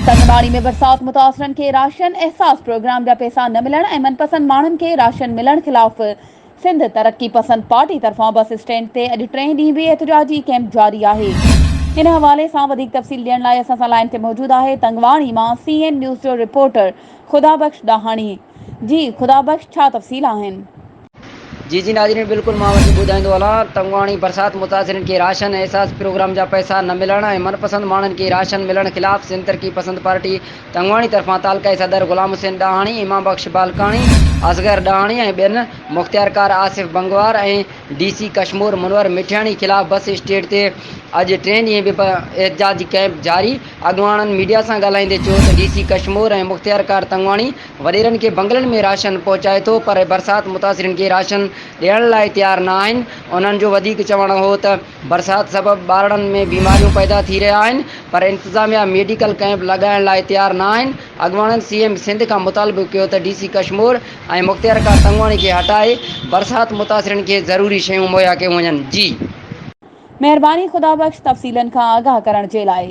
तंगवाणी में बरसात मुतासरन के राशन एहसास प्रोग्राम जा पैसा न मिलण ऐं मनपसंद माण्हुनि के राशन मिलण खिलाफ़ सिंध तरक्की पसंद पार्टी तरफ़ां बस स्टैंड ते अॼु 3 ॾींहं बि एहतजाजी कैंप जारी आहे। इन हवाले सां वधीक तफ़सील ॾियण लाइ असां सां लाइन ते मौजूद आहे तंगवाणी मां CN न्यूज़ जो रिपोर्टर ख़ुदाबख़्श दाहाणी। जी ख़ुदाबख़्श, छा तफ़सील आहिनि? जी नाज़रीन, बिल्कुल मां वटि ॿुधाईंदो हलां। तंगवाणी बरसात मुतासिरन के राशन एहसास प्रोग्राम जा पैसा न मिलण ऐं मनपसंद माण्हुनि के राशन मिलण खिलाफ़ सिंध तरक्की पसंद पार्टी तंगवाणी तरफ़ां तालकाई सदर गुलाम हुसैन ॾाहाणी, इमाम बख्श बालकाणी, असगर ॾाहाणी ऐं ॿियनि मुख़्तियारकार आसिफ बंगवार ऐं DC कश्मीर मुनवर मिठियाणी खिलाफ़ बस स्टैंड ते अॼु 3 ॾींहं बि एहतजाजी कैंप जारी। अॻुवाणनि मीडिया सां ॻाल्हाईंदे चयो त DC कश्मीर ऐं मुख़्तियारकार तंगवाणी वॾेरनि खे बंगलनि में राशन पहुचाए थो, पर बरसात मुतासिरन खे राशन ॾियण लाइ तयारु न आहिनि। उन्हनि जो वधीक चवणु हो त बरसात सबबि ॿारनि में बीमारियूं पैदा थी रहिया आहिनि, पर इंतिज़ामिया मेडिकल कैंप लॻाइण लाइ तयारु न आहिनि। अॻुवाणनि CM सिंध खां मुतालबो कयो त DC कश्मीर ऐं मुख़्तियारकार तंगवाणी खे हटाए बरसात मुतासिरन खे ज़रूरी शयूं मुहैया कयूं वञनि। जी महिरबानी ख़ुदाबख़्श तफ़सीलनि खां आगाह करण जे लाइ।